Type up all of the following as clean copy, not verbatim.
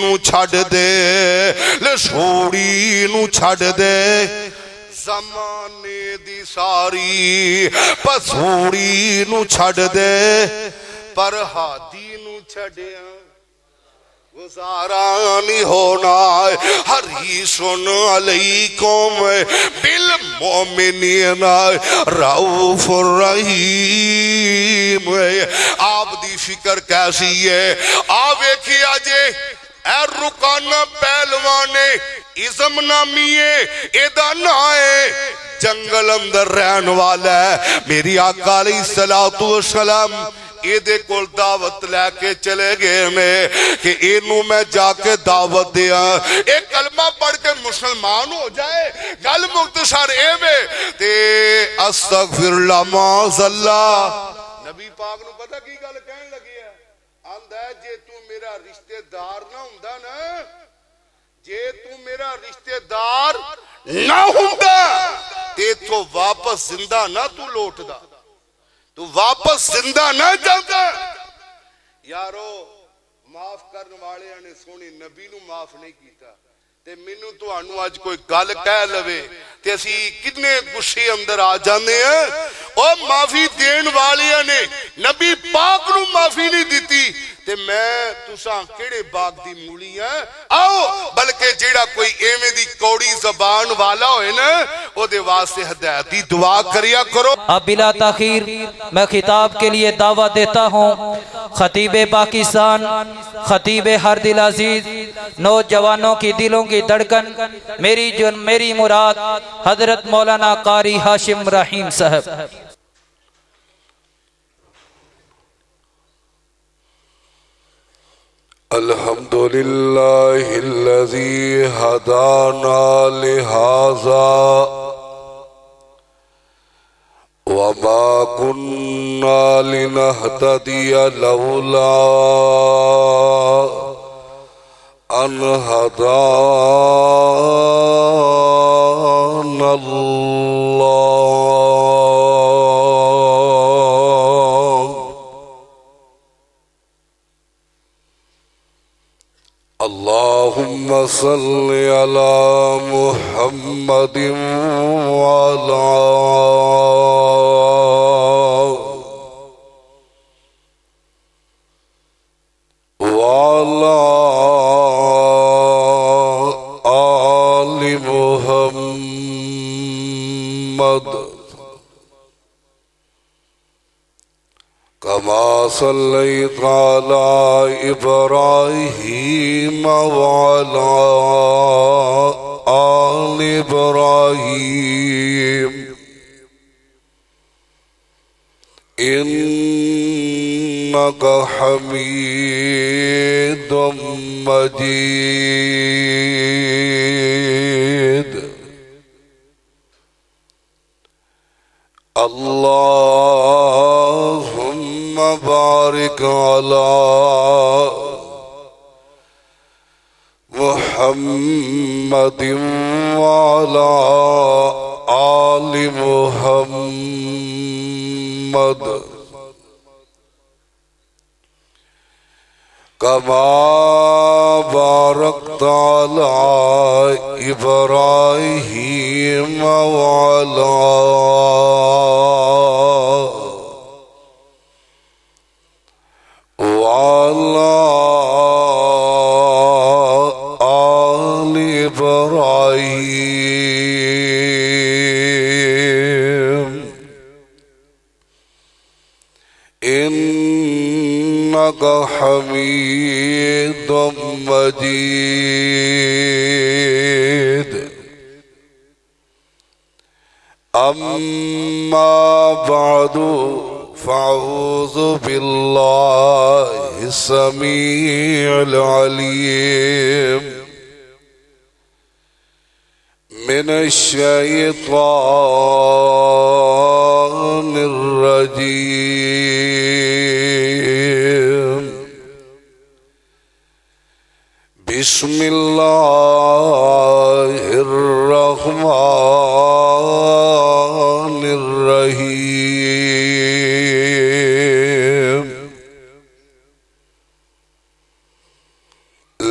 नू छड़ दे, लसूड़ी नू छड़ दे, ज़माने दी सारी पसूड़ी नू छड़ दे, पर हादी नू छड़िया गुजारा नहीं होना। हरीसुन अलैकुम बिल मोमिनीन रऊफुर रहीम। आप दी फिक्र कैसी है? आ वेखिया जे ए रुकाना पहलवाने इज़म नामी है, एदा ना है, जंगल अंदर रहने वाला है। मेरी आका अलैहिस्सलातु वस्सलाम ਇਹਦੇ ਕੋਲ दावत लैके चले गए ने कि इनू मैं जाके दावत दिया, ये कलमा पढ़ के मुसलमान हो जाए। गल मुख्तसर एवे ते अस्तगफिरुल्लाह माज़अल्लाह। नबी पाक नू पता की गल कहन लगी है? आंदा है जे तू मेरा रिश्तेदार ना हुंदा ना, जे तू मेरा रिश्तेदार ना हुंदा ते तो वापस जिंदा ना तू लौटदा, तू वापस जिंदा ना जाता। यारो माफ करने वाले ने सोनी नबी नू माफ नहीं किया ते मैनू तुहानू अज कोई गल कह लवे ते असी किन्ने गुस्से अंदर आ जाते हैं। और माफी देन वाले ने नबी पाक नू माफी नहीं दी ते मैं तुसा केड़े बाग दी मूली है? आओ बल्कि जेड़ा कोई एवें दी कौड़ी जबान वाला होए ना, ओदे वास्ते हिदायत दी दुआ करिया करो। अब बिला ताखीर मैं खिताब के लिए दावा देता हूँ। खतीबे पाकिस्तान, खतीबे हर दिल अजीज, नौजवानों की दिलों की धड़कन, मेरी मुराद हजरत मौलाना कारी हाशिम रहीम साहब। अल्हम्दुलिल्लाहिल्लज़ी हदाना लिहाज़ा वमा कुन्ना लिनहतदिया लौला अन हदानल्लाह। अल्लाहुम्मा सल्लि अला मुहम्मदिन व अला आलि मुहम्मद कमा सल्लैता अला इब्राहीम व अला आलि इब्राहीम इन्नका हमीदुम मजीद। अल्लाहुम्मा बारिक अला मुहम्मदिन व अला आलि मुहम्मद कमा बारकता अला इब्राहीम व अला आलि इब्राहीम इन्नका हमीदुम मजीद। अम्मा बादु फ़अऊज़ु बिल्लाहि समीउल अलीम मिनश शैतानिर रजीम। बिस्मिल्लाहिर रहमानिर रहीम।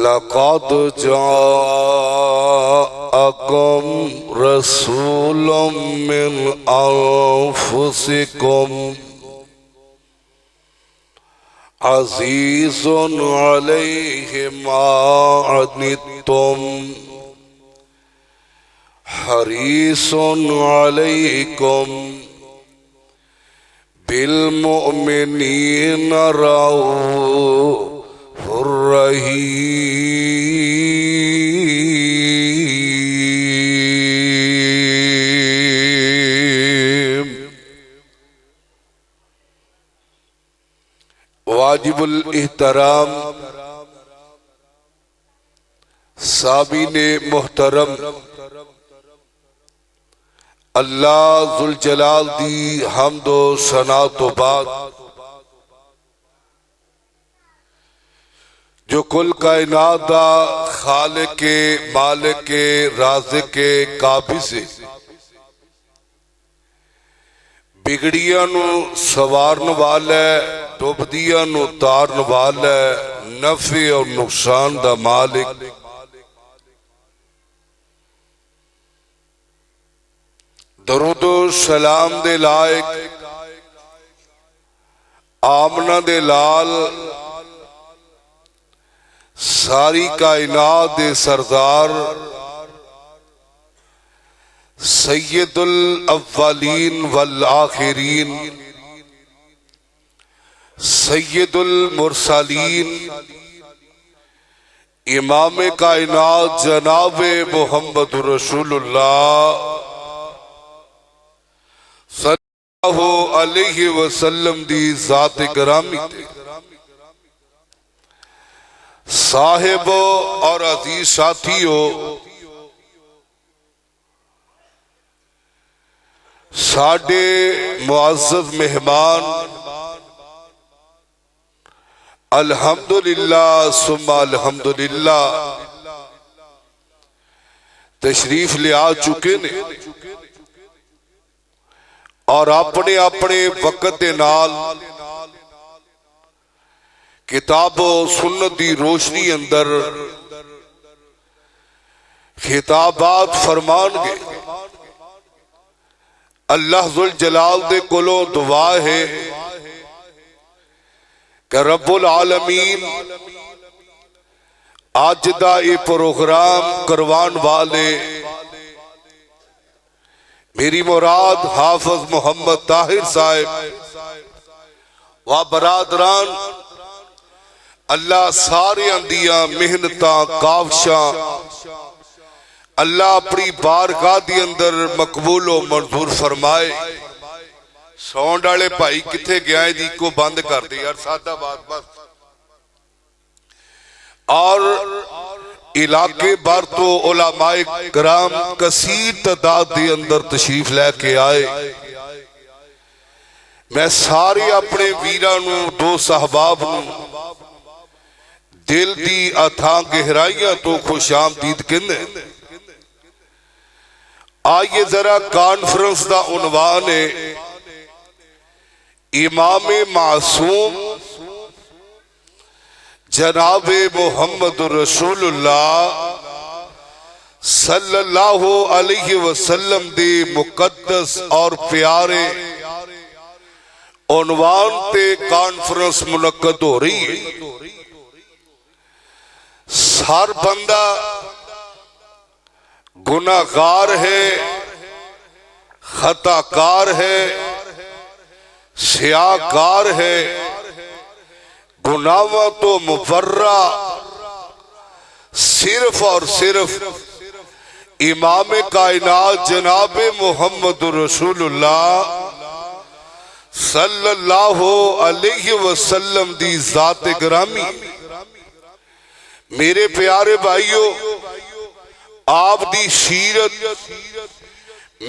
लक़द जाअकुम रसूलुम मिन अनफुसिकुम अज़ीज़ुन अलैहि मा अनित्तुम हरीसुन अलैकुम बिल मुमिनीन रऊफ़ुर रहीम। वाजिबुल इहतराम साबीने मुहतरम अल्लाह जुल जलाल दी हमदो सना तो बाद जो कुल कायनात दा खालिक मालिक राज़िक काबिज़ बिगड़ियां नू सवारन वाला डुबदियां नू तारन वाला नफे और नुकसान दा मालिक दरूदो सलाम दे लायक आमना दे लाल सारी कायनात दे सरदार सैयदुल अव्वलीन वल आखिरीन सैयदुल मुरसलीन इमाम कायनात जनाब मुहम्मद रसूलुल्लाह सल्लल्लाहु अलैहि वसल्लम दी जात गिरामी ते साहिबो और अजीज साथियों साडे मुअज़्ज़ज़ मेहमान अल्हम्दुलिल्लाह सुम्मा अल्हम्दुलिल्लाह तशरीफ ले आ चुके ने और अपने अपने वक्त दे नाल किताबो सुन्नत दी रोशनी अंदर खिताबात फरमानगे। अल्लाह जुल जलाल दे कोलों दुआ है कि रब्बुल आलमीन आज दा ये प्रोग्राम करवान वाले मेरी मुराद हाफिज मोहम्मद ताहिर साहिब व बरादरान अल्लाह सारे दियां मेहनतां कावशा अल्लाह अपनी बारगाह दी अंदर मकबूलो मंजूर फरमाए। सौंड वाले भाई किथे गया दी को बंद कर दे यार सादा बात बस। और इलाके भर तो उलमाए कराम कसीर तादाद के अंदर तशरीफ लैके आए। मैं सारे अपने वीरां नू दो सहबाब नू दिल दी अथां गहराइयां तो खुशामदीद कहंदे। आइए जरा कॉन्फ्रेंस का उन्वान है इमाम मासूम जनाब मोहम्मद रसूलुल्लाह सल्लल्लाहु अलैहि वसल्लम दे मुकद्दस और प्यारे उन्वान ते कॉन्फ्रेंस मुनक्कद हो रही है। हर बंदा गुनाहगार है, खताकार है, सियाकार है, गुनाहों तो मुबर्रा सिर्फ और सिर्फ इमाम कायनात जनाब मोहम्मद रसूलुल्लाह सल्लल्लाहु अलैहि वसल्लम दी जात गिरामी। मेरे प्यारे भाइयों, आप दी सीरत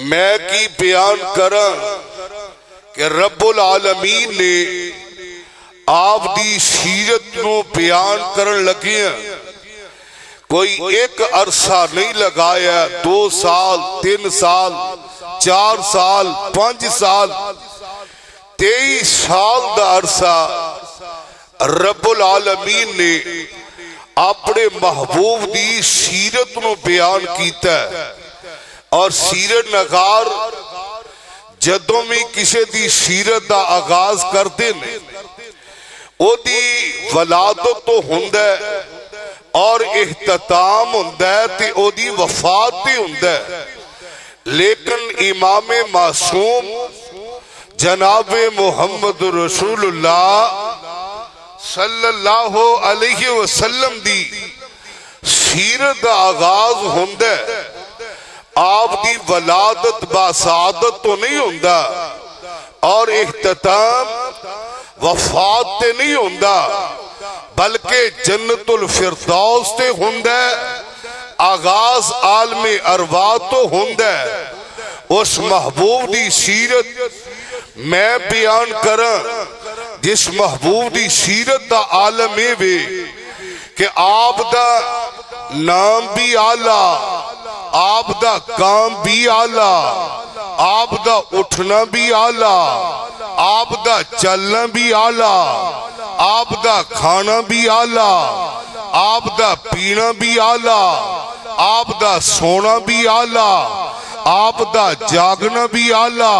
मैं की बयान करा कि रब्बुल आलमीन ने आप दी सीरत को बयान करन लगे कोई एक अरसा नहीं लगाया। 2 साल 3 साल 4 साल 5 साल 23 साल का अरसा रब्बुल आलमीन ने अपने महबूब दी सीरत नूं बयान कीता है। और सीरत नगार जदों भी किसी दी सीरत दा आगाज करते ने ओदी वलादत तो हुंदा है और इख्तिताम हुंदा है ते ओदी वफात ते हुंदा है। लेकिन इमाम मासूम जनाब मुहम्मद रसूलुल्लाह सल्लल्लाहु अलैहि वसल्लम दी सीरत दा आगाज हुंदा है। आप दी वलादत बासादत तो नहीं हुंदा और इख्तिताम वफात ते नहीं हुंदा, बल्कि जन्नतुल फिरदौस ते हुंदा है। आगाज आलमे अरवा तो हुंदा है। उस महबूब दी सीरत मैं बयान करा जिस महबूब दी सीरत दा आलम ए वे कि आप दा नाम भी आला, आप दा काम भी आला, आप दा उठना भी आला, आप दा चलना भी आला, आप दा खाना भी आला, आप दा पीना भी आला, आप दा सोना भी आला, आप दा जागना भी आला,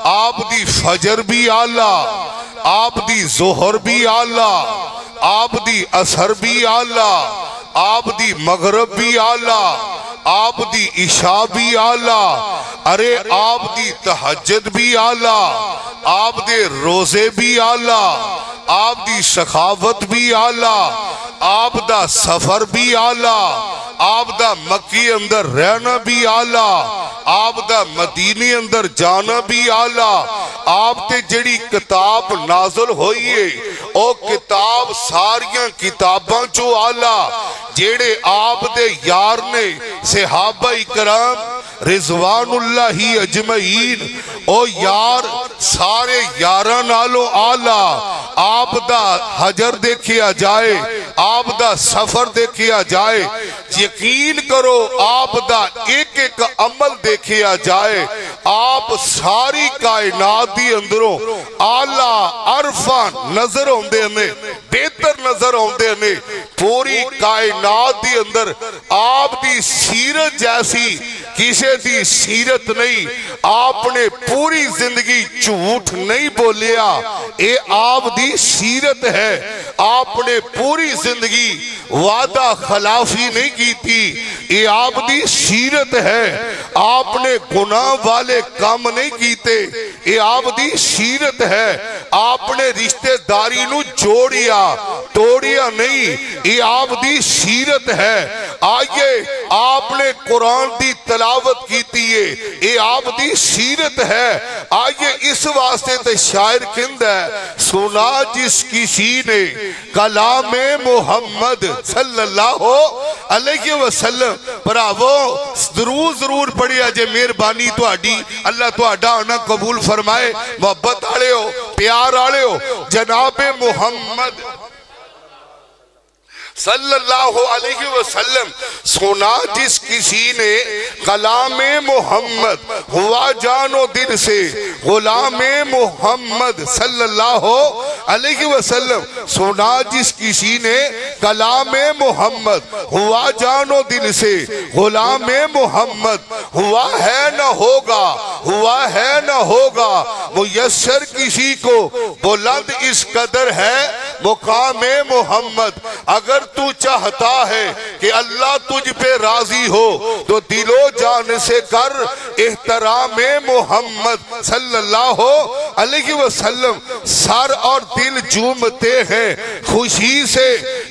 आप दी फजर भी आला, आप दी जोहर भी आला, आप दी असर भी आला, आप दी मगरब भी आला, आप दी इशा भी आला, अरे आप दी तहज्जुद भी आला, आप दे रोजे भी आला, आप दी सखावत भी आला, आप दा सफर भी आला, आप दा मक्की अंदर रहना भी आला, आप दा मदीने अंदर जाना भी आला। आप ते जड़ी किताब नाज़िल होई है ओ किताब सारियां किताबां चो आला। जेड़े आप दे यार ने सहाबा इकराम रिजवानुल्लाही अजमईन ओ यार सारे यारां नालों आला। आप दा हजर देखिया जाए, आप दा सफर देखिया जाए, यकीन करो आप दा एक एक अमल देखिया जाए, आप सारी कायनात दी अंदरों आला अरफा नजर आउंदे ने, बेहतर नजर आउंदे ने। पूरी कायनात दी अंदर आप दी सीरत जैसी किसी दी सीरत नहीं। आपने पूरी जिंदगी झूठ नहीं बोलिया, ये आप दी सीरत है। आपने पूरी जिंदगी वादा खिलाफी नहीं की थी, ये आप दी सीरत है। आपने गुनाह वाले काम नहीं कीते, ये आप दी सीरत है। आपने रिश्तेदारी नू जोड़िया तोड़िया नहीं, ये आप दी सीरत है। आइए आपने कुरान दी तलावत की थी, ये आप दी सीरत है। आइए इस वास्ते ते शायर कहंदा है, सुना जिस किसी ने कलामे मुहम्मद सल्लल्लाहु अलैहि वसल्लम। भरावो जरूर जरूर पढ़िया जे, मेहरबानी तुहाडी, अल्लाह तुहाडा आना कबूल फरमाए। मोहब्बत आले हो, प्यार आले हो, जनाबे मुहम्मद सल्लल्लाहु अलैहि वसल्लम। सुना जिस किसी ने कलामे मोहम्मद हुआ जानो दिल से गुलामे मोहम्मद सल्लल्लाहु अलैहि वसल्लम। सुना जिस किसी ने कलामे मोहम्मद हुआ जानो दिल से गुलामे मोहम्मद। हुआ है न होगा, हुआ है न होगा, मुयस्सर किसी को बुलंद इस कदर है मुकामे मोहम्मद। अगर तू चाहता है कि अल्लाह तुझ पे राजी हो तो दिलो जान से कर एहतरामे मोहम्मद सल्लल्लाहु अलैहि वसल्लम। सर और दिल झूमते हैं खुशी से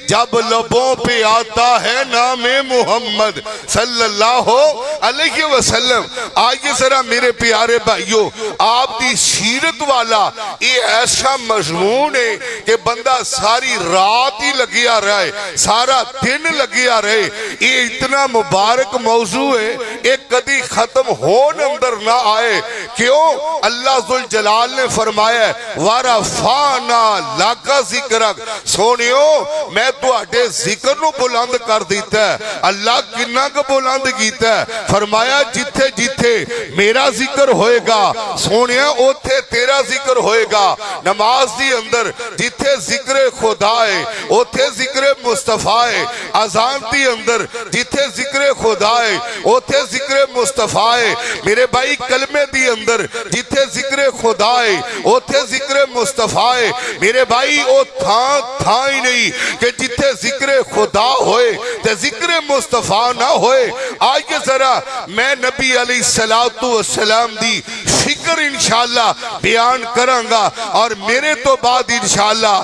जब लबों पे आता है नामे मोहम्मद सल्लल्लाहु अलैहि वसल्लम। आइए जरा मेरे प्यारे भाइयों, आपकी सीरत वाला ये ऐसा मजमून है कि बंदा सारी रात ही लगिया रहे, सारा दिन लगिया रहे। ये इतना मुबारक मौजू है एक कदी खत्म होन अंदर ना आए। क्यों? अल्लाह जुल जलाल ने फरमाया वारा फाना लाका जिक्रक, सोनियो मैं तुहाडे जिक्र नूं बुलंद कर दिता है। अल्लाह किन्ना क बुलंद कीता है? फरमाया जिथे जिथे मेरा जिक्र होएगा सोनिया उथे तेरा जिक्र होएगा। नमाज दी अंदर जिथे जिक्र खुदा है उथे जिक्र मुस्तफा है। अजान दी अंदर जिथे जिक्र खुदा है उथे जिक्र मुस्तफा है। मेरे भाई कलमे दी अंदर जिथे जिक्र खुदा है उथे जिक्र मुस्तफा है। मेरे भाई ओ था ही नहीं कि जिथे जिक्र खुदा होए ते जिक्र मुस्तफा ना होए। आज जरा मैं नबी अलैहिस्सलातु वस्सलाम दी फिक्र इंशाअल्लाह बयान करांगा और मेरे तो बाद इंशाअल्लाह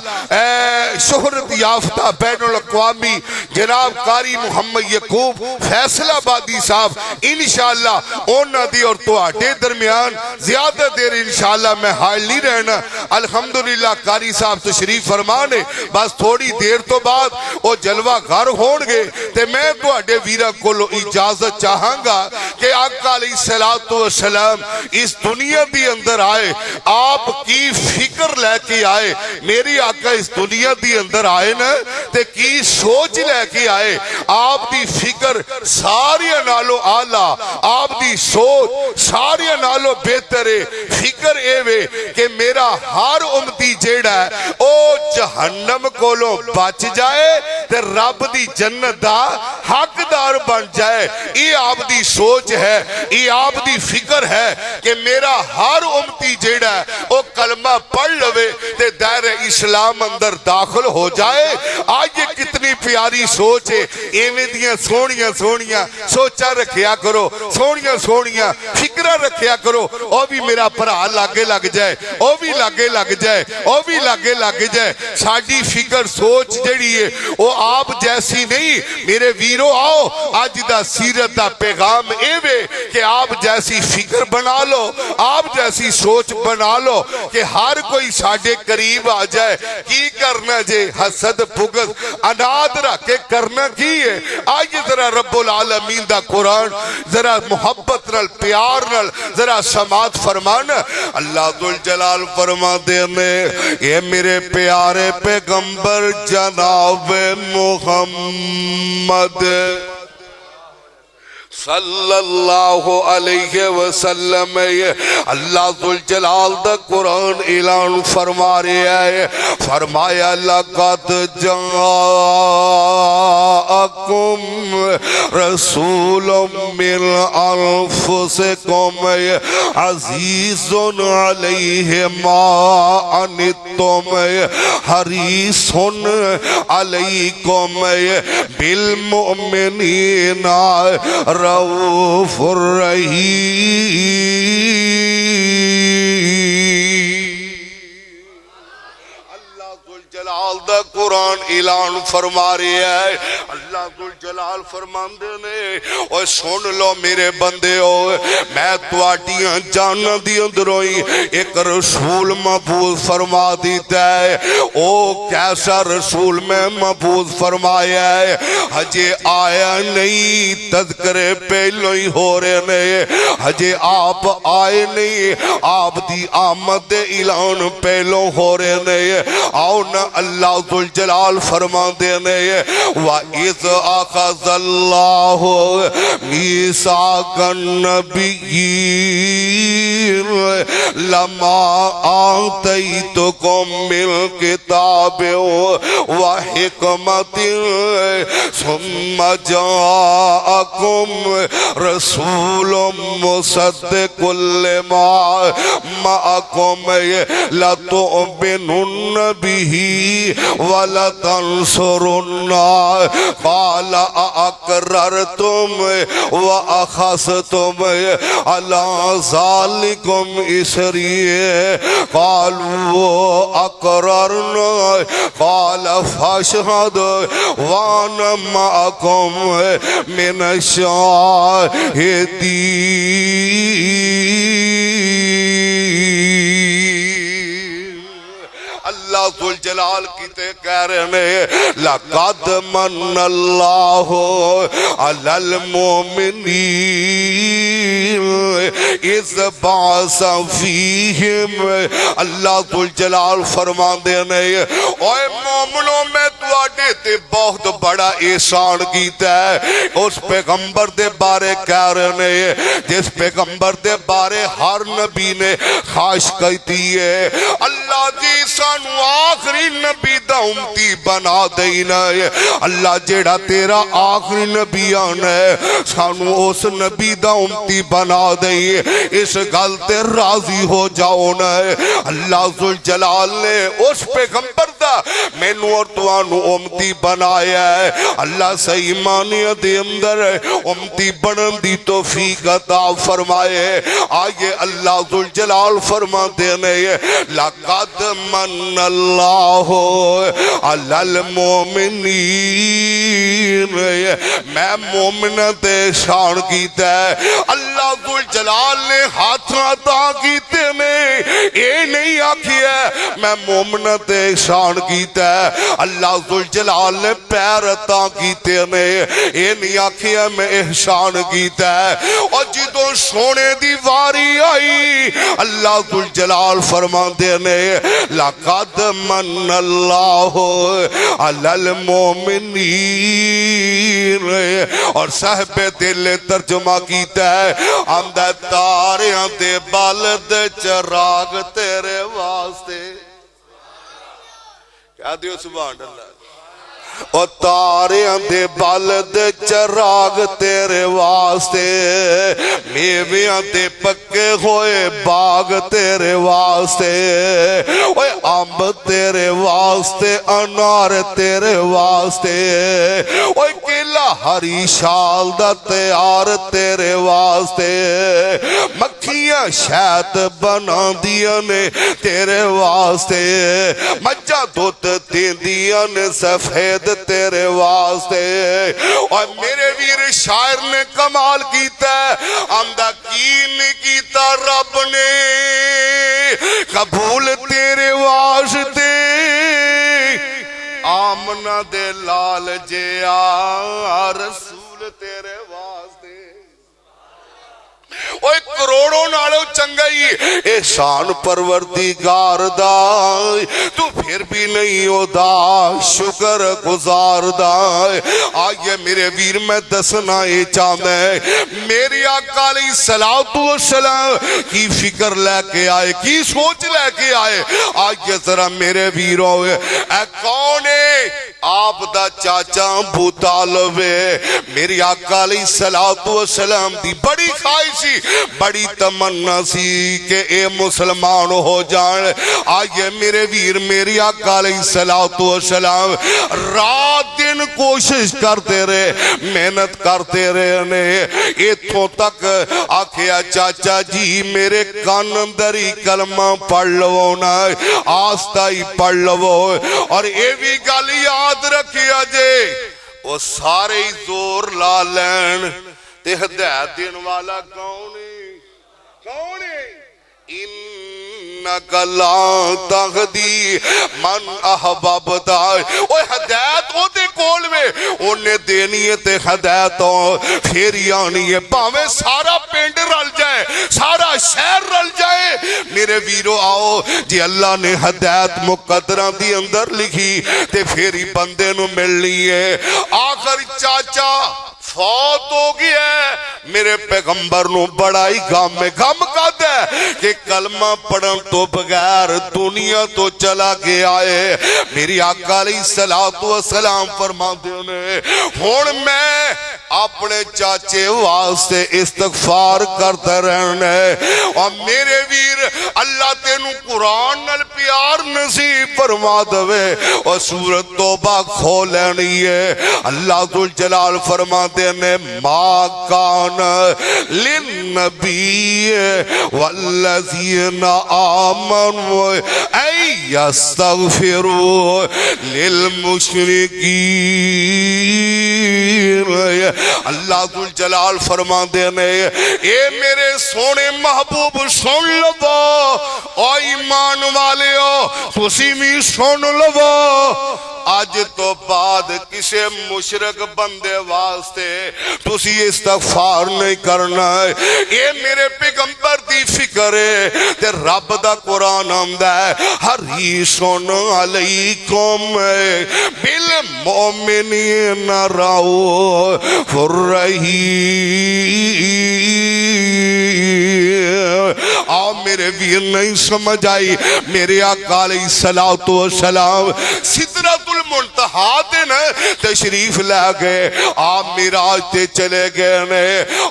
शोहरत याफ्ता बैनुल अक़वामी जनाब कारी मुहम्मद यकूब फैसलाबादी साहब इंशाअल्लाह उन्हां दी और तुहाडे दरमियान ज्यादा देर इंशाअल्लाह मैं हाल नहीं रहना। अल्हम्दुलिल्लाह कारी साहब तशरीफ फरमा ने, बस थोड़ी देर तो बाद वो जलवा घर होणगे ते मैं तुहाडे वीरां कोलों इजाजत चाहांगा कि आका अलैहिस्सलातु वस्सलाम इस दुनिया दी अंदर आए, आपकी फिक्र लेके आए। मेरी आका इस दुनिया दी अंदर आए ना ते की सोच लेके आए? आप दी फिक्र सारियां नालों आला, आप दी सोच सारियां नालों बेहतर है। फिक्र ए वे कि मेरा हर उम्मती जेड़ा है ओ जहन्नम कोलों बच जाए ते रब दी जन्नत दा हकदार बन जाए। ये आप दी सोच है, ये आप दी फिक्र है कि मेरा हर उम्मती जेड़ा है ओ कलमा पढ़ लवे ते दायरे इस्लाम अंदर दाखिल हो जाए। आज ये कितनी प्यारी सोच है। एवें दियां सोहणियां सोहणियां सोचा रखिया करो, सोहणियां सोहणियां फिक्र रखिया करो। ओ भी मेरा भरा लागे लग जाए, ओ भी लागे लग जाए, ओ भी लागे लग जाए। साडी फिक्र सोच जेड़ी है वो आप जैसी नहीं। मेरे वीरो आओ अज दा सीरत दा पैगाम एवे कि आप जैसी फिक्र बना लो, आप जैसी सोच बना लो कि हर कोई साडे करीब आ जाए। की करना जे हसद भुगत अनाद रख के करना की है? आज जरा रब्बुल आलमीन दा कुरान जरा मोहब्बत नाल प्यार नाल जरा समात फरमाना। अल्लाह दुल जलाल फरमाते ने ये मेरे प्यारे पैगंबर जनाब मुहम्मद सल्लल्लाहु अलैहि वसल्लम अल्लाह जुल जलाल दा कुरान ऐलान फरमा रहा है। फरमाया लक़द जाअकुम रसूलुम मिन अनफुसिकुम अज़ीज़ुन अलैहि मा अनित्तुम हरीसुन अलैकुम बिल मुमिनीना रऊफुर रहीम। अल्लाह जुल जलाल दा कुरान ऐलान फरमा रहा है। अल्लाह जुल जलाल फरमांदे ने ओए सुन लो मेरे बंदे हो, मैं तुहाडियां जानां दी अंदरों ही एक रसूल महफूज फरमा दिता है। ओ कैसा रसूल मैं महफूज फरमाया है? हजे आया नहीं, तज़किरे पहलों ही हो रहे ने। हजे आप आए नहीं, आप दी आमद दे ऐलान पहलों हो रहे ने। आओ ना अल्लाह जुल जलाल फरमाते ने वा इज़ अख़ज़ल्लाहु मीसाक़न नबिय्यीन लमा आतैतुकुम मिन किताबिन व हिकमतिन सुम्मा जाअकुम रसूलुम मुसद्दिक़ुल लिमा मअकुम लतु'मिनुन्न बिही व लतंसुरुन्ना क़ाल अअक़ररतुम व अख़ज़्तुम अला ज़ालिकुम इसरिए क़ालू अक़ररना क़ाल फ़अशहद व अना मअकुम मिनश्शाहिदीन। अल्लाह जुल जलाल किते कह रहे ने लक़द मन्नल्लाहु अलल मोमिनीन इज़ बअस फीहिम। अल्लाह जुल जलाल फरमांदे ने ओए मोमिनो मैं तुहाडे ते बहुत बड़ा एहसान कीता है। उस पैगंबर दे बारे कह रहे ने जिस पैगंबर दे बारे हर नबी ने खाश कहती है अल्लाह जी सानू आखिरी नबी दा उम्मती बना देना है। अल्लाह जेड़ा तेरा आखिरी नबी आना है सानू उस नबी दा उम्मती बना दे। इस गल ते राजी हो जाओ ना। अल्लाह जुल जलाल ने उस पैगंबर दा मैनू और तुहानू उम्मती बनाया है। अल्लाह सही मानिया दे अंदर उम्मती बनन दी तौफीक अता फरमाए। आगे अल्लाह जुल जलाल फरमाते ने लक़द मन्नल्लाहु अलल मोमिनीन मैं मोमिन ते शान कीता है। अल्लाह जुल जलाल ने हाथ अता कीते ने ये नहीं आखिया मैं मोमिन ते शान कीता है। अल्लाह जुल जलाल ने पैर अता कीते ने ये नहीं आखिया मैं एहसान कीता है। और जिदों सोने दी वारी आई अल्लाह जुल जलाल फरमाते ने लक़द मन्नल्लाहु अलल मोमिनीन। और साहिबे दिल तर्जुमा कीता है आंदा तारियां दे बल दे चराग तेरे वास्ते कह दियो सुभान अल्लाह। और तारियां दे बल दे चराग तेरे वास्ते मेवियां दे पक्के होए बाग तेरे वास्ते ओए अंब तेरे वास्ते अनार तेरे वास्ते ओए केला हरी शाल दा तैयार तेरे वास्ते मक्खियां शहद बनांदियां ने तेरे वास्ते मज्जां दुध देंदियां ने सफेद तेरे वास्ते। और मेरे वीर शायर ने कमाल कीता आंदा की नहीं कीता रब ने कबूल तेरे वास्ते आमना दे लाल जिया रसूल तेरे वास्ते। ओए करोड़ों नालों चंगा ही एहसान परवरदिगार दा तू फिर भी नहीं ओदा शुक्र गुजार दा। आइए मेरे वीर मैं दसना ये चाहता है मेरी आका अलैहिस्सलातु वस्सलाम की फिक्र लेके आए की सोच लेके आए। आइए जरा मेरे वीरों ऐ कौन है आप दा चाचा अबू तालिब मेरी आका अलैहिस्सलातु वस्सलाम दी बड़ी ख्वाहिश सी बड़ी तमन्ना सी कि ए मुसलमान हो जान। आइए मेरे वीर मेरी आका अलैहिस्सलातु वस्सलाम रात दिन कोशिश करते रहे मेहनत करते रहे ने इथों तक आखिया चाचा जी मेरे कान अंदर ही कलमा पढ़ लवो ना आस्ता ही पढ़ लवो। और ये भी गल याद रखिया जे वो सारे ही जोर ला लैन ते हिदायत देने वाला कौन है कौन है। इन्नका ला तहदी मन अहबबता ओए हिदायत ओदे कोल वे ओने देनी है ते हिदायत फिर ही आनी है भावें सारा पिंड रल जाए सारा शहर रल जाए। मेरे वीरो आओ जी अल्लाह ने हिदायत मुकद्दरा दी अंदर लिखी ते फिर ही बंदे नू मिलनी है। आखिर चाचा फौत हो गया मेरे पैगंबर नू बड़ा ही गम कद है कि कलमा पढ़न तो बगैर दुनिया तो चला गया है। मेरी आका अलैहिस्सलातु वस्सलाम फरमाते ने हुण मैं अपने चाचे वास्ते इस्तगफार करते रहना और मेरे वीर अल्लाह तेनू कुरान नाल प्यार नसीब फरमा दवे और सूरत तौबा खोल लेनी है। अल्लाह जुल जलाल फरमाते ने मा कान लिन नबी वल्लज़ीना आमनु यस्तगफिरू लिल मुशरिकीन अल्लाह दुल जलाल फरमाते ने ए मेरे सोने महबूब सुन लवो ओ ईमान वाले हो तुसी भी सुन लवो अज तो बाद किसी मुशरक बंदे वास्ते तुसी इस्तगफार नहीं करना ये मेरे पैगंबर दी फिक्र है ते रब दा कुरान आंदा है हरीसुन अलैकुम बिल मोमिनीन रऊफुर रहीम। आओ मेरे वीर नहीं समझ आई मेरे आका अलैहिस्सलातु वस्सलाम सिदरतुल मुंतहा ते न तशरीफ ला गए आप मिराज ते चले गए ने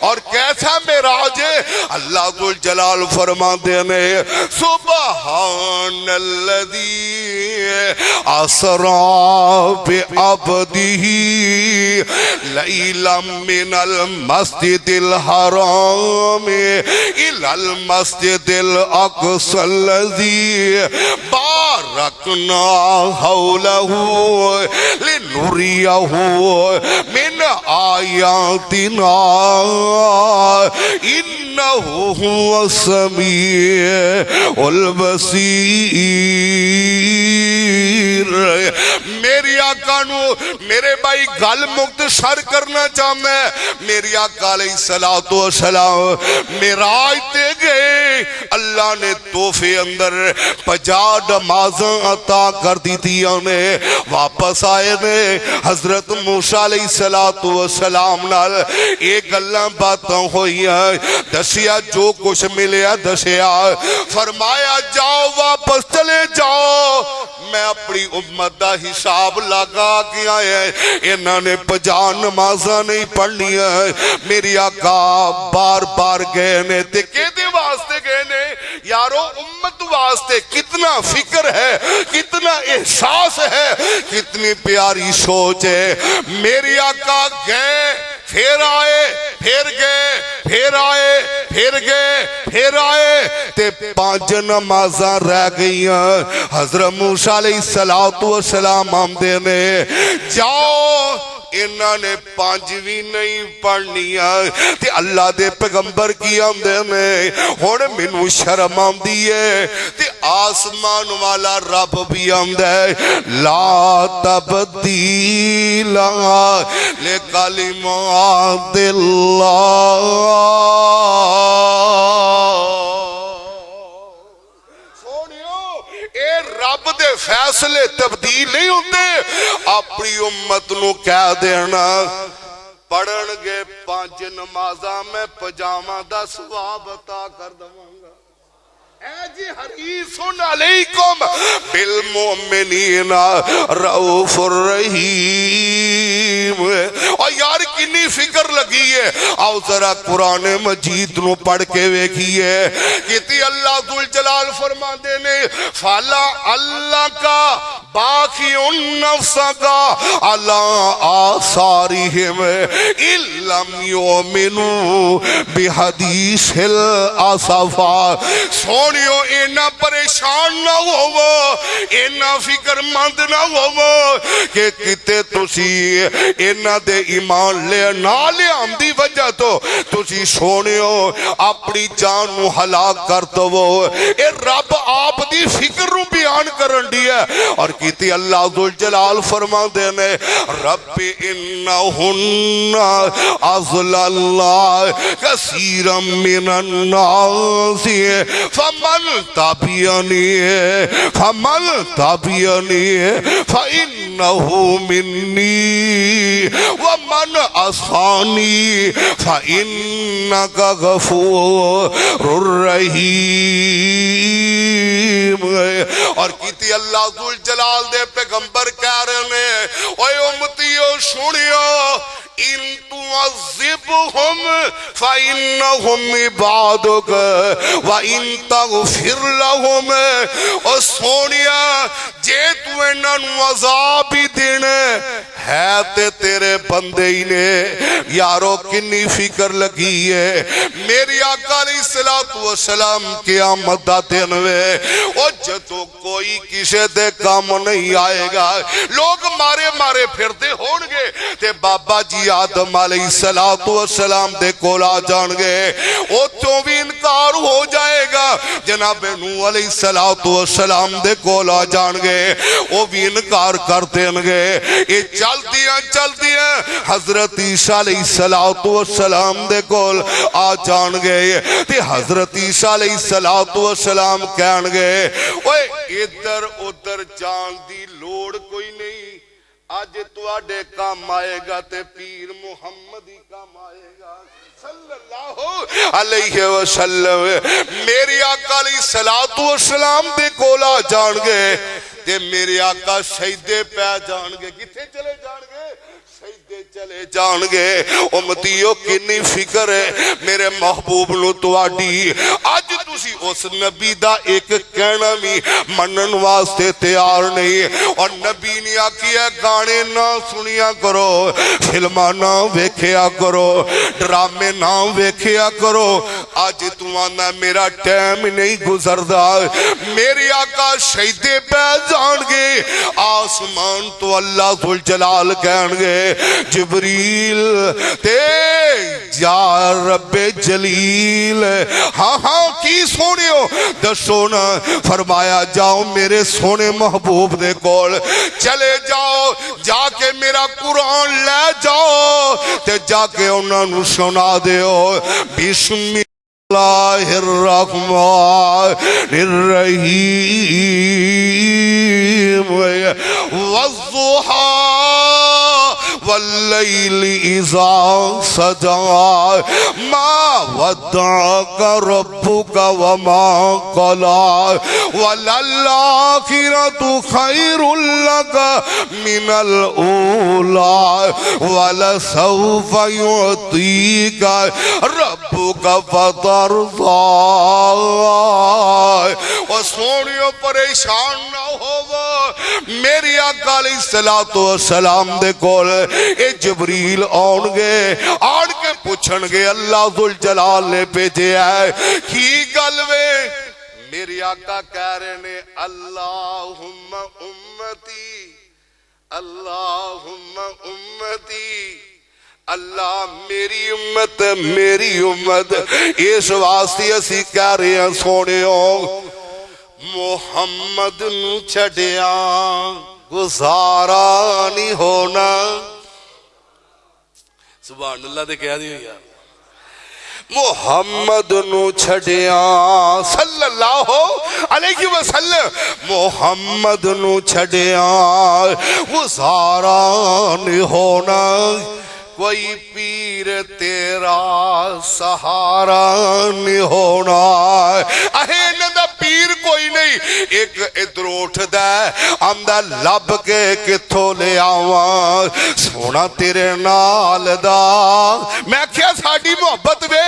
और कैसा मिराज है अल्लाह दुल जलाल फरमाते ने सुबहानल्लज़ी असरा बि अब्दिही लैलम मिनल मस्जिदिल हराम इलल मस्जिदिल अक़सल्लज़ी बारकना हौलहू लिनुरियहू मिन आयातिना इन्नहू हुवस समीउल बसीर। मेरी आका नू मेरे भाई गल मुख्तसर करना चाहता है मेरी आका अलैहिस्सलातु वस्सलाम मिराज ते गए अल्लाह ने तोहफे अंदर 50 नमाज़ां अता कर दी थी ने वापस आए ने हजरत मूसा अलैहिस्सलातु वस्सलाम नाल ये गल्लां बातां होईयां दसिया जो कुछ मिलिया दसिया फरमाया जाओ वापस चले जाओ मैं अपनी उम्मत दा हिसाब लगा के आया इन्हां ने 50 नमाज़ां नहीं पढ़नियां मेरी आका बार बार गए ने ते केदे वास्ते गए ने यारो उम्मत वास्ते कितना फिक्र है कितना एहसास है कितनी प्यारी सोच है मेरी आका गए फिर आए फिर गए फिर आए फिर गए फिर आए ते 5 नमाज़ां रह गई हजरत मूसा अलैहिस्सलातु वस्सलाम आंदे ने जाओ इन्होंने 5 भी नहीं पढ़निया ते अल्लाह दे पैगंबर की आंदे ने हुण मैनू शर्म आंदी है ते आसमान वाला रब भी आंदा है ला तब्दीला ले कलिमातिल्लाह। रब दे फैसले तब्दील नहीं होते अपनी उम्मत नू कह देना पढ़नगे 5 नमाज़ां मैं पजामा दा सवाब अता कर दवांगा जी हरीसुन अलैकुम बिल मोमिनीना रऊफुर रहीम। और यार कितनी फिक्र लगी है आओ जरा कुरान मजीद नू पढ़ के वेखिए कि अल्लाह दुल जलाल फरमाते ने फाला अल्लाह का बाकी उन नफ्सा का अला आसारिहिम इल्लम युमिनु बिहदीसिल असफा। सोनियो इना परेशान ना होवो इना फिक्रमंद ना होवो कि किते तुसी इना दे ईमान ले ना लियान दी वजह तो तुसी सोनियो अपनी जान नू हलाक कर दवो ए रब आप दी फिक्र नू बयान करन दी है और कीती अल्लाह जुल जलाल फरमाते ने रब्बी इन्नहुन्ना अज़लल्लाह कसीरम मिनन नासी फमन ताबियनी फइन्नहु मिन्नी वमन असानी फइन्नका गफूरुर रहीम। और कीती अल्लाह जुल जलाल दे पैगंबर कह रहे ने ओए उम्मतियो सुनियो इन तुअज़्ज़िबहुम फइन्नहुम इबादुक व इन तग़फिर लहुम। ओ सोनिया जे तू इन्हां नूं अज़ाब ही देना है ते तेरे बंदे ही ने यारो किन्नी फिक्र लगी है मेरी आका अलैहिस्सलातु वस्सलाम क़यामत दा दिन वे ओ जदों कोई किसे दे काम नहीं आएगा लोग मारे मारे फिरते होणगे ते बाबा जी आदम अलैहिस्सलातु वस्सलाम दे कोल आ जाणगे उत्थों भी इनकार हो जाएगा जनाब नूह अलैहिस्सलातु वस्सलाम दे कोल आ जाणगे वो भी इनकार कर देणगे ये चलदियां हजरत ईसा अलैहिस्सलातु वस्सलाम दे कोल आ जाणगे ते हजरत ईसा अलैहिस्सलातु वस्सलाम कहणगे ओए इधर उधर जान दी लोड़ कोई नहीं अज तुहाडे काम आएगा ते पीर मुहम्मद ही काम आएगा सल्लल्लाहु अलैहि वसल्लम मेरे आका अलैहिस्सलातु वस्सलाम दे कोल आ जाणगे ते मेरे आका शहीदे पै जाणगे किथे चले जाणगे शहीदे चले जाणगे उम्मतियों किन्नी फिक्र है मेरे महबूब नूं तुहाडी अज तुसी उस नबी दा एक कहना भी मनन वास्ते तैयार नहीं और नबी ने आखिया गाने ना सुनिया करो फिल्मां ना वेखिया करो ड्रामे ना वेखिया करो अज तू आना मेरा टाइम नहीं गुजरदा मेरे आका शहीदे पै जाणगे आसमान तो अल्लाह जुल जलाल कहणगे जिबरील ते या रब्बे जलील हाँ हाँ की सोनियो दसो ना फरमाया जाओ मेरे सोने महबूब दे कोल चले जाओ जाके मेरा कुरान ले जाओ ते जाके उन्होंने सुना दियो बिस्मिल्लाहिर्रहमानिर्रहीम वज़्ज़ुहा वल्लैलि इज़ा सजा मा वद्दअक रब्बुक वमा क़ला वलल्लाखिरतु खैरुल लक मिनल ऊला वलसौफा युअतीका रब्बुक फतरज़ा ओ सोनियो परेशान ना होवो मेरी आका अलैहिस्सलातु वस्सलाम दे कोल ए जबरील आउणगे आण के पुछणगे अल्लाह जुल जलाल ने भेजिया है की गल वे मेरे आका कह रहे ने अल्लाहुम्मा उम्मती अल्लाहुम्मा उम्मती अल्लाह मेरी उम्मत इस वास्ते असी कह रहे हैं सोनियो मुहम्मद नू छड्डिया गुजारा नहीं होना सुभान अल्लाह ते कह दियो यार मुहम्मद नू छड्डिया सल्लल्लाहु अलैहि वसल्लम मुहम्मद नू छड्डिया गुजारा नहीं होना कोई पीर तेरा सहारा नहीं होना अहे इन्हां पीर कोई नहीं एक इधर उठदा आंदा लब के किथों ले आवा सोना तेरे नाल दा मैं आख्या साडी मोहब्बत वे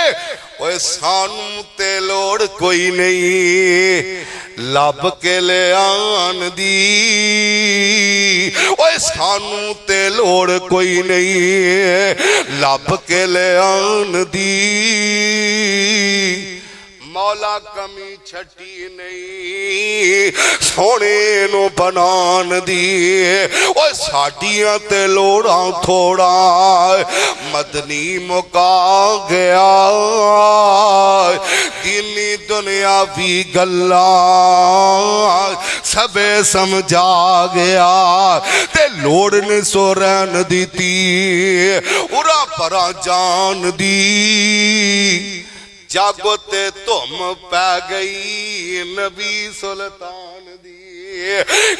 ओए सानू ते लोड़ कोई नहीं लब के ले आन दी ओए सानू ते लोड़ कोई नहीं लब के ले आन दी मौला कमी छटी नहीं सोने नु बनान दी ओ साडियां ते लोड़ां थोड़ा मदनी मुका गया दीनी दुनियावी गल्लां सबे समझा गया ते लोड़ ने सो रहन दी उरा परा जान दी जागो ते तुम पै गई नबी सुल्तान दी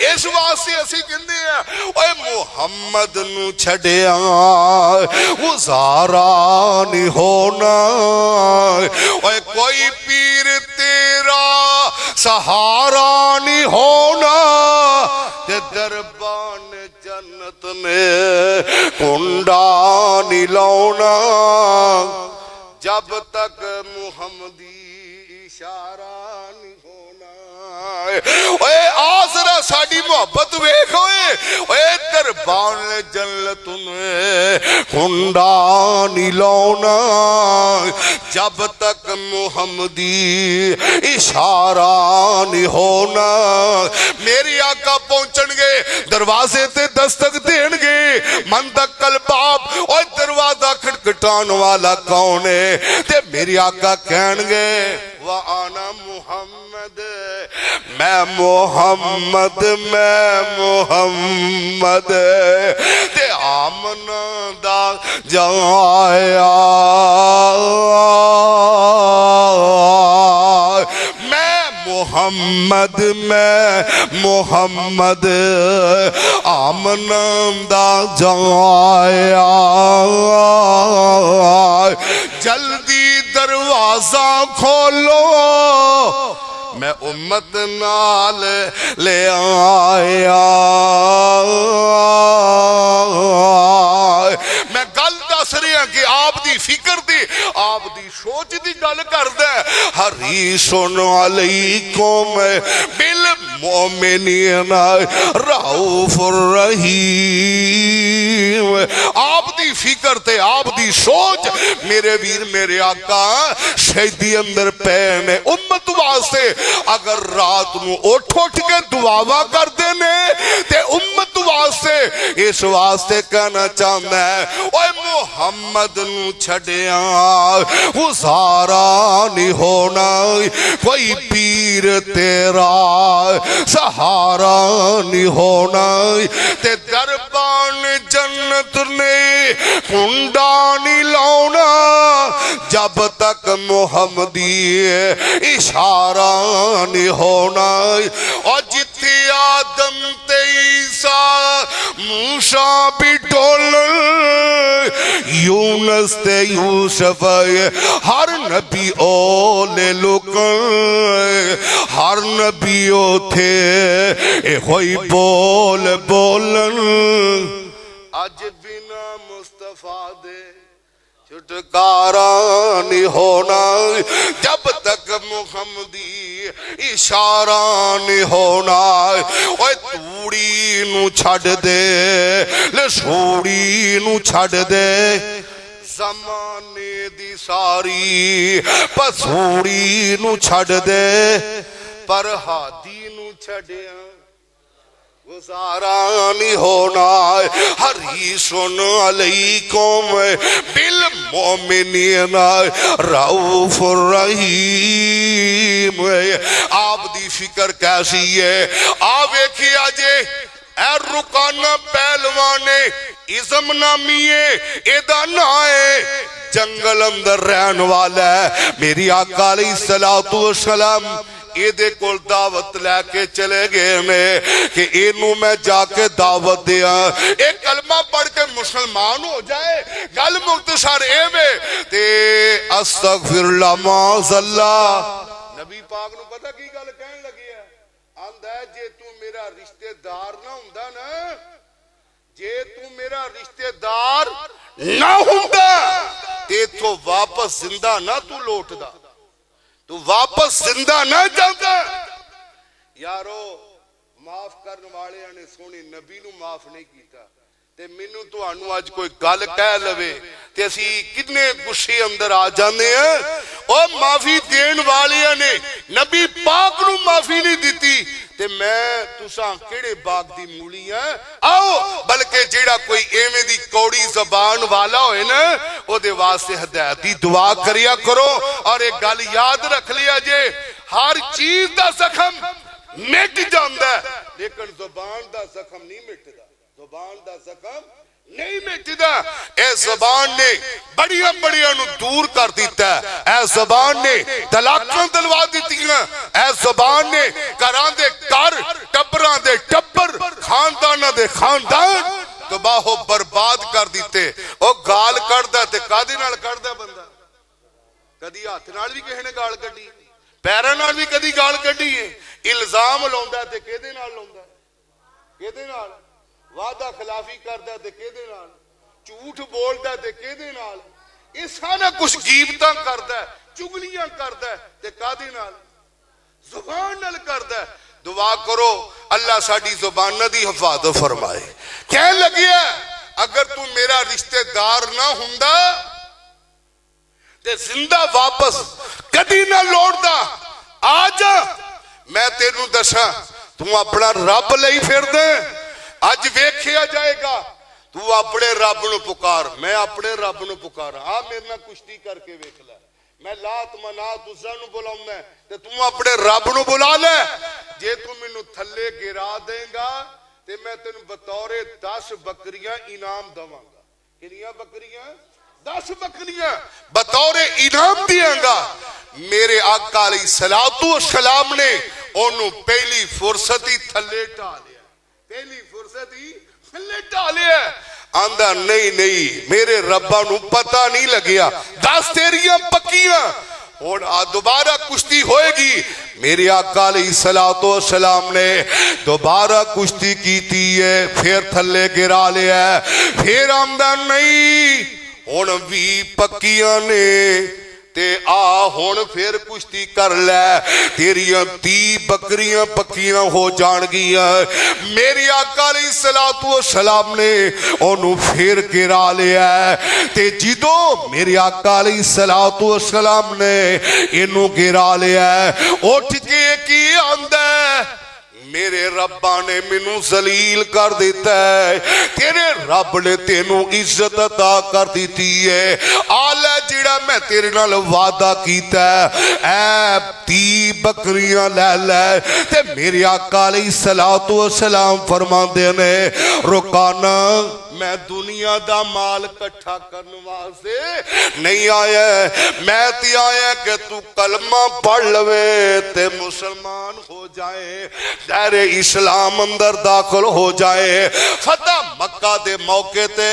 इस वास्ते असी कहंदे आ ओए मुहम्मद नू छड्डिया गुजारा नहीं होना ओए कोई पीर तेरा सहारा नहीं होना ते दरबान जन्नत में कुंडा नहीं लाउना जब तक मुहम्मदी इशारा नहीं होना ओए आसरा साडी मोहब्बत वेख ओए दरबार ने जन्नत में कुंडा नहीं लाना जब तक मुहम्मदी इशारा नहीं होना। मेरी आका पहुंचणगे दरवाजे ते दस्तक देणगे मन तक कल बाप और दरवाजा खटखटाने वाला कौन है ते मेरी आका कहणगे वा आना मुहम्मद मैं मुहम्मद ते आमना दा जाया मोहम्मद आमना दा जाया जल्दी दरवाजा खोलो मैं उम्मत नाल ले आया। मैं गल दस रहा कि आप दी फिक्र दी आप दी सोच दी गल करदा हरीसुन अलैकुम बिल मोमिनीन रऊफुर रहीम। आप दी फिक्र ते आप दी सोच मेरे वीर मेरे आका शहीदी अंदर पे ने उम्मत वास्ते अगर रात नू उठ के दुआवा करते ने ते उम्मत वास्ते इस वास्ते कहना चाहता है ओए मुहम्मद नू छड़िया गुजारा नहीं होना कोई पीर तेरा सहारा नहीं होना ते दरबान जन्नत ने कुंडा नहीं लाना जब तक मुहम्मदी इशारा नहीं होना। और जिथे आदम ते ईसा मूसा भी डोलन यूनस ते यूसुफ हर नबी ओले लोक हर नबी ओथे होई बोल बोलन अज बिना मुस्तफा दे छुटकारा नहीं होना जब तक मुहम्मदी इशारा नहीं होना। ओए तूड़ी नू छड़ दे लसूड़ी नू छड़ दे ज़माने दी सारी पसूड़ी नू छड़ दे पर हादी नू छड़िया गुजारा नहीं होना। हरीसुन अलैकुम बिल मोमिनीन रऊफुर रहीम। आप दी फिक्र कैसी है आ वेखिया जे ए रुकाना पहलवाने इज़म नामी है एदा ना है जंगल अंदर रहने वाला है। मेरी आका अलैहिस्सलातु वस्सलाम ਇਹਦੇ ਕੋਲ दावत लैके चले गए ने कि इनू मैं जाके दावत दिया एक कलमा पढ़ के मुसलमान हो जाए गल मुख्तसर एवे ते अस्तगफिरुल्लाह माज़अल्लाह। नबी पाक नू पता की गल कहन लगी है आंदा है जे तू मेरा रिश्तेदार ना हुंदा ना जे तू मेरा रिश्तेदार ना हुंदा ते तो वापस जिंदा ना तू लौटदा तू वापस जिंदा ना जाता। यारो माफ करने वाले ने सोनी नबी नू माफ नहीं किया ते मैनू तुहानू अज कोई गल कह लवे ते असी कितने गुस्से अंदर आ जाते हैं। और माफी देन वाले ने नबी पाक नू माफी नहीं दी ते मैं तुसा केड़े बाग दी मूली है आओ बल्कि जेड़ा कोई एवें दी कौड़ी जबान वाला होए ना ओदे वास्ते हिदायत दी दुआ करिया करो। और एक गल याद रख लिया जे हर चीज दा जख्म मिट जांदा लेकिन जुबान दा जख्म नहीं मिटदा जुबान दा जख्म नहीं मिटदा। ए जुबान ने बड़िया बड़िया नू दूर कर दिता है। ए जुबान ने तलाकां दिलवा दित्तियां। ए जुबान ने घरां दे घर टब्बरां दे टब्बर खानदानां दे खानदान तबाहो बर्बाद कर दिते। ओ गाल कढ़दा ते कादे नाल कढ़दा बंदा कदी हाथ नाल भी किसी ने गाल कढ़ी पैरां नाल भी कदी गाल कढ़ी है। इल्जाम लाउंदा ते किहदे नाल लाउंदा किहदे नाल वादा खिलाफी करदा ते किहदे नाल झूठ बोलदा ते किहदे नाल ये सारा कुछ गीबतां करदा चुगलियां करदा ते कादे नाल जुबान नाल करदा है। दुआ करो अल्लाह साडी जुबान दी हिफाजत फरमाए। कह लगिया अगर तू मेरा रिश्तेदार ना हुंदा ते जिंदा वापस कदी ना लौटदा, आ जा मैं तेनू दसा तू अपना रब लई फिरदे। अज वेखिया जाएगा तू अपने रब नू पुकार, मैं अपने रब नू पुकारा। आ मेरे नाल कुश्ती करके वेख लै, मैं लात मनात उज़्ज़ा नू बुलाऊंदा ते तू अपने रब नू बुला ले। जे तू मैनू थल्ले गिरा देगा ते मैं तेन बतौरे 10 बकरियां इनाम दवांगा। कितनियां बकरियां? 10 बकरियां बतौरे इनाम दियांगा। मेरे आका अलैहिस्सलातु वस्सलाम ने ओनू पहली फुरसत ही थल्ले ढा लिया, पहली फुरसत ही थल्ले ढा लिया। आंदा नहीं नहीं मेरे रब्बा नू पता नहीं लगिया, 10 तेरियां पक्कियां। हुण आ दोबारा कुश्ती होएगी। मेरे आका अलैहिस्सलातु वस्सलाम ने दोबारा कुश्ती कीती है, फिर थल्ले गिरा लिया, फिर आंदा नहीं हुण 20 पक्कियां ने ते आ हुण फिर कुश्ती कर ले, तेरियां 30 बकरियां पक्कियां हो जाणगियां। मेरे आका अलैहिस्सलातु वस्सलाम ने ओनू फिर गिरा लिया ते जिदों मेरे आका अलैहिस्सलातु वस्सलाम ने इनू गिरा लिया, उठ के की आंदा मेरे रब्बा ने मैनू जलील कर दिता है, तेरे रब ने तेनू इज्जत अता कर दी है। आला जिहड़ा मैं तेरे नाल वादा कीता ऐ 30 बकरियां लै लै। ते मेरे आका अलैहिस्सलातु वस्सलाम फरमांदे ने रुकाना मैं दुनिया दा माल इकट्ठा करने वास्ते नहीं आया, मैं ते आया कि तू कलमा पढ़ लवे ते मुसलमान हो जाए, दायरे इस्लाम अंदर दाखिल हो जाए। फतह मक्का दे मौके ते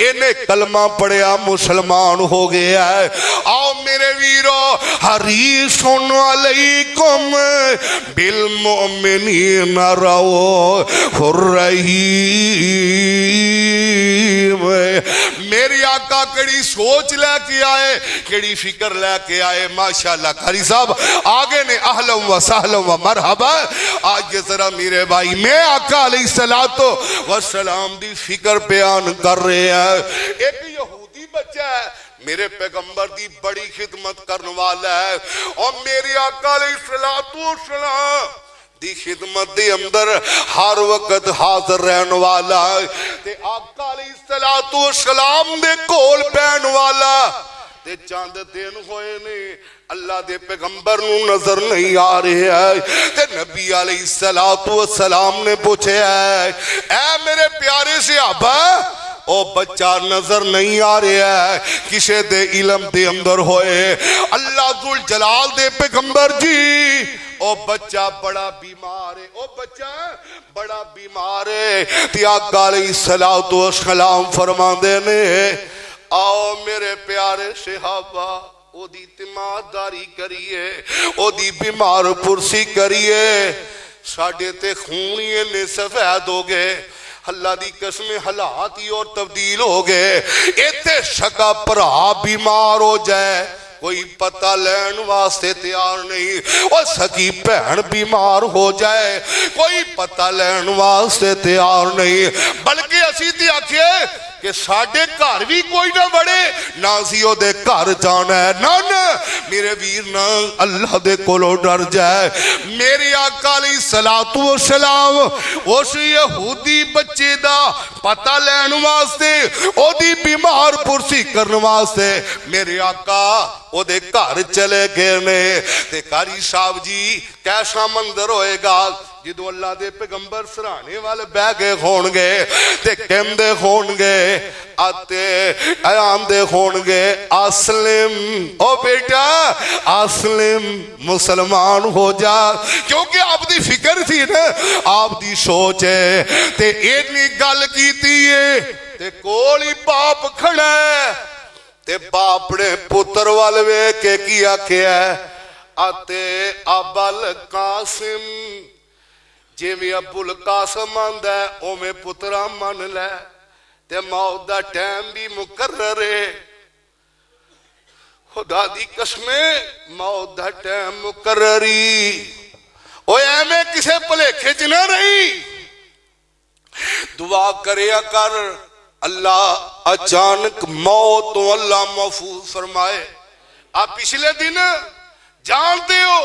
इन्हें कलमा पढ़िया मुसलमान हो गया है। आओ मेरे वीरो हरीसुन अलैकुम बिल मोमिनीन रऊफुर रहीम। मेरी आका केड़ी सोच लैके आए, केड़ी फिक्र लैके आए। माशाअल्लाह कारी साहब आगे ने अहलम व सहलम व मरहबा। आज ये जरा मेरे भाई मैं आका अलैहिस्सलातु वस्सलाम दी फिक्र बयान कर रहे हैं। एक यहूदी बच्चा है मेरे पैगंबर दी बड़ी खिदमत करने वाला है और मेरे आका अलैहिस्सलातु वस्सलाम दी खिदमत दे अंदर हर वक्त हाजिर रहने वाला ते आका अलैहिस्सलातु वस्सलाम दे कोल बैठने वाला ते चंद दिन होए ने अल्लाह दे पैगंबर नू नजर नहीं आ रहे है ते नबी अलैहिस्सलातु वस्सलाम ने पूछा ऐ मेरे प्यारे सहाबा ओ बच्चा नजर नहीं आ रहा है किसे दे इलम दे अंदर होए। अल्लाह जुल जलाल दे पैगंबर जी ओ बच्चा बड़ा बीमार है, ओ बच्चा बड़ा बीमार है। ते आका अलैहिस्सलातु वस्सलाम फरमांदे ने आओ मेरे प्यारे सहाबा ओदी तिमादारी करिए, ओदी बीमार पुरसी करिए। साडे ते खून ही इन्ने सफेद हो गए, अल्लाह दी कसम हालात ही और तब्दील हो गए। इत्थे शका भरा बीमार हो जाए कोई पता लैन वास्ते तैयार नहीं, और सकी भैन बीमार हो जाए कोई पता लैन वास्ते तैयार नहीं। बल्कि असी ते आखिए कि साडे घर भी कोई ना बड़े ना सी ओदे घर जाना है। ना ना मेरे वीर ना अल्लाह दे कोलों डर जाए। मेरे आका अलैहिस्सलातु वस्सलाम उस यहूदी बच्चे दा पता लैन वास्ते ओदी बीमार पुरसी करने वास्ते मेरे आका ओदे घर चले गए ने। ते कारी साहब जी कैसा मंजर होएगा जो अल्लाह दे पैगंबर सराहने वाले बह गए होणगे ते कहंदे होणगे आते आंदे होणगे अस्लिम ओ बेटा अस्लिम मुसलमान हो जा। क्योंकि आपकी फिक्र थी ना, आपकी सोच है ते इन्नी गल कीती है ते कोल ही बाप खड़ा है ते बाप ने पुत्र वाल वेख के की आख्या आते अबल कासिम जिवें अबुल कासम आंदा उवें पुत्रा मन लै ते मौत दा टाइम भी मुकर्रर है। खुदा दी कसमें मौत दा टाइम मुकर्ररी ओए एवें किसे भुलेखे च ना रही। दुआ करिया कर अल्लाह अचानक मौत तो अल्लाह महफूज फरमाए। आप पिछले दिन जानते हो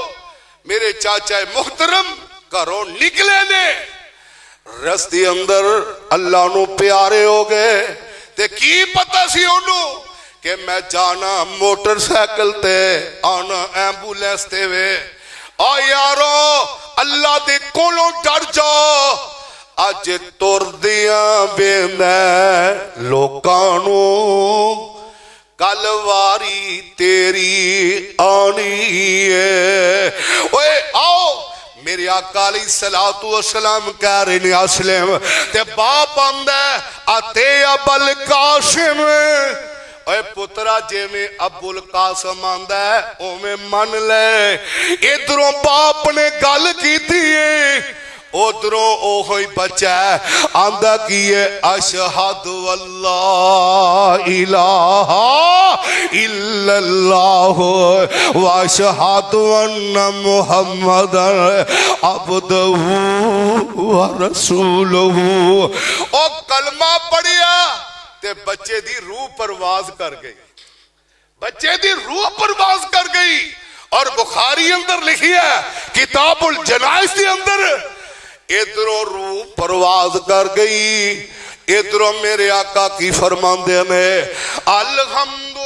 मेरे चाचा मोहतरम घरों निकले ने, रस्ते अंदर अल्लाह नू प्यारे हो गए ते की पता सी ओनू कि मैं जाना मोटरसाइकिल ते आना एंबुलेंस ते वे। आ यारो अल्लाह दे कोलों डर जाओ। अज तुरदिया बेंदा लोकां नू कल वारी तेरी आनी है। ओए आओ मेरे आका अलैहिस्सलातु वस्सलाम कह रहे ने असलम ते बाप आंदा अते अबुल कासिम। ओए पुत्रा जिवें अबुल कासिम आंदा उवें मन ले। इधरों बाप ने गल कीती है, उधरों ओही बच्चा आंदा की है अशहदु अल्ला इलाहा इल्लल्लाह व अशहदु अन्ना मुहम्मदन अब्दुहु व रसूलुहु। ओ कलमा पढ़िया ते बच्चे दी रूह परवाज कर गई, बच्चे दी रूह परवाज कर गई। और बुखारी अंदर लिखिया किताबुल जनाइज के अंदर इधरों रूह परवाज कर गई, इधरों मेरे आका की फरमांदे ने अल्हम्दुलिल्लाहिल्लज़ी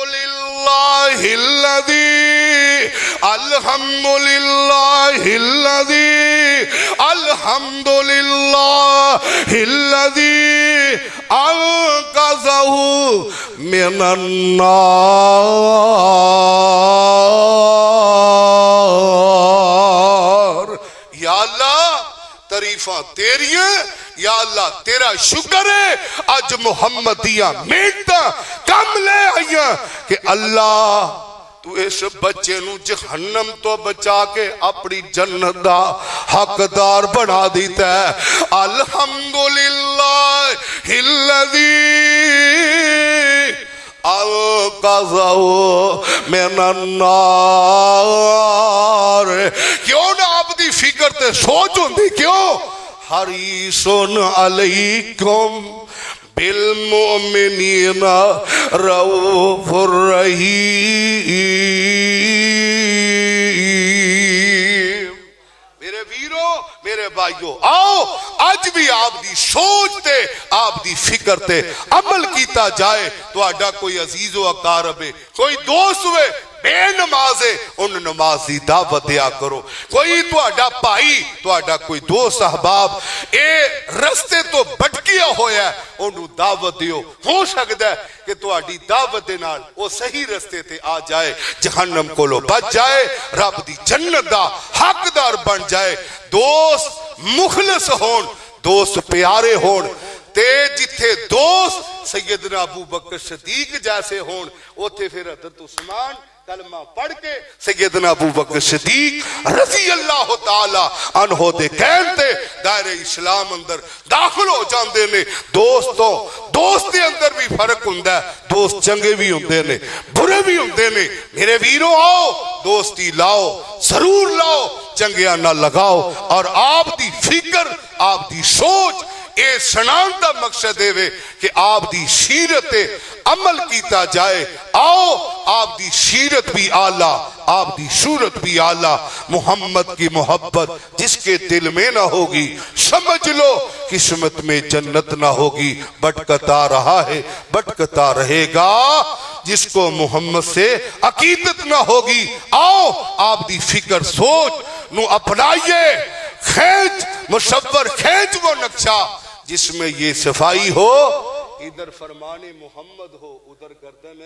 अल्हम्दुलिल्लाहिल्लज़ी अल्हम्दुलिल्लाहिल्लज़ी अंक़ज़हु मिनन नार। या अल्लाह तरीफा तेरिया, या अल्लाह तेरा शुक्र है अज मुहम्मद दिया मिन्नतां कम ले आईया कि अल्लाह तू इस बच्चे नू जहन्नम तो बचा के अपनी जन्नत दा हकदार बना दीता है। अल्हम्दुलिल्लाहिल्लज़ी अंक़ज़हु मिनन नार। क्यों ना आपदी फिक्र ते सोच होंदी, क्यों हरीसुन अलैकुम बिल मोमिनीना रऊफुर रहीम। मेरे वीरों मेरे भाइयों आओ अज भी आपदी सोच ते आपदी फिक्र ते अमल किया जाए। तुहाडा कोई अजीज व अकारब है, कोई दोस्त हुए बेनमाज है, उन नमाज की दावत दिया करो। कोई तुहाडा भाई तुहाडा कोई दोस्त अहबाब ए रस्ते तो भटकिया होया ओनू दावत दियो। हो सकता है कि तुहाडी दावत दे नाल वो सही रस्ते ते आ जाए, जहन्नम कोलों बच जाए, रब दी जन्नत दा हकदार बन जाए। दोस्त मुखलिस होन, दोस्त प्यारे होन ते जिथे दोस्त सैयदना अबू बकर सिद्दीक जैसे होन उथे फिर हज़रत उस्मान कलमा पढ़ के सैयदना अबू बकर सिद्दीक रज़ी अल्लाह तआला अन्हो दे कहन ते दायरे इस्लाम अंदर दाखिल हो जाते ने। दोस्तों दोस्त के अंदर भी फर्क हुंदा है, दोस्त चंगे भी हुंदे ने बुरे भी हुंदे ने। मेरे वीरों आओ दोस्ती लाओ, जरूर लाओ, चंगिया ना लगाओ। और आपदी फिक्र आपदी सोच ये सुनाने का मकसद है कि आपदी सीरत अमल किया जाए। आओ आपदी सीरत भी आला, आपदी सूरत भी आला। मोहम्मद की मोहब्बत जिसके दिल में ना होगी समझ लो किस्मत में जन्नत ना होगी। भटकता रहा है भटकता रहेगा जिसको मोहम्मद से अकीदत ना होगी। आओ आपदी फिक्र सोच नू अपनाइए, खींच मुसव्वर खींच वो नक्शा जिसमें ये सफाई हो, इधर फरमाने मोहम्मद हो उधर गर्दन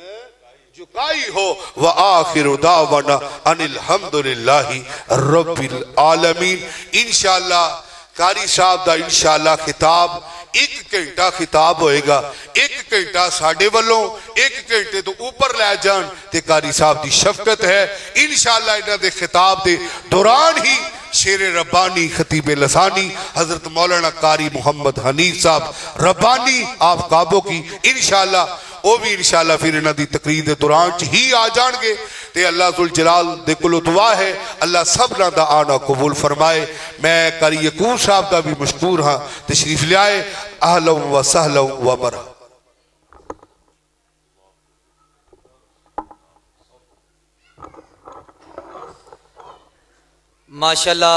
झुकाई हो। व आखिरु दावाना अनिल हम्दुलिल्लाहि रब्बिल आलमीन। इंशाअल्लाह कारी साहब दा इंशाअल्लाह खिताब 1 घंटा खिताब होएगा, 1 घंटा साडे वालों 1 घंटे तो ऊपर लै जान ते कारी साहब दी शफकत है। इंशाअल्लाह इन्हां दे खिताब दे दौरान ही शेरे रब्बानी खतीब लसानी हजरत मौलाना कारी मोहम्मद हनीफ साहब रब्बानी आप काबो की इंशाअल्लाह वो भी इंशाअल्लाह फिर इन्हां दी तकरीर दे दौरान ही आ जाएंगे। ते अल्लाह जुल जलाल दे कोलों दुआ है अल्लाह सबना दा आना कबूल फरमाए। मैं कारी यकूब साहब का भी मशकूर हाँ, तशरीफ ले आए। अहलन व सहलन व मरहबा। माशाल्लाह,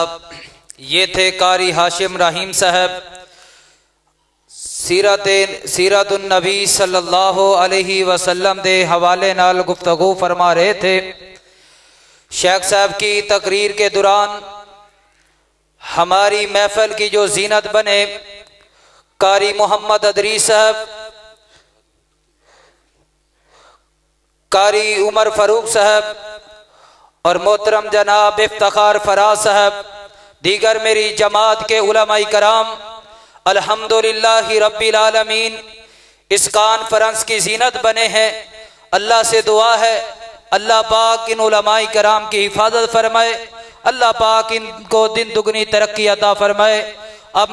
ये थे कारी हाशिम रहीम साहब, सीरतुन नबी सल्लल्लाहु अलैहि वसल्लम दे हवाले नाल गुफ्तगू फरमा रहे थे। शेख साहब की तकरीर के दौरान हमारी महफिल की जो जीनत बने, कारी मोहम्मद अदरी साहब, कारी उमर फारूक साहब और मोहतरम जनाब इफ्तिखार फराज साहब, दीगर मेरी जमात के उलमाए कराम, अल्हम्दुलिल्लाह रब्बिल आलमीन इस कॉन्फ्रेंस की जीनत बने हैं। अल्लाह से दुआ है अल्लाह पाक इन उलमाए कराम की हिफाजत फरमाए, अल्लाह पाक इनको दिन दुगनी तरक्की अता फरमाए।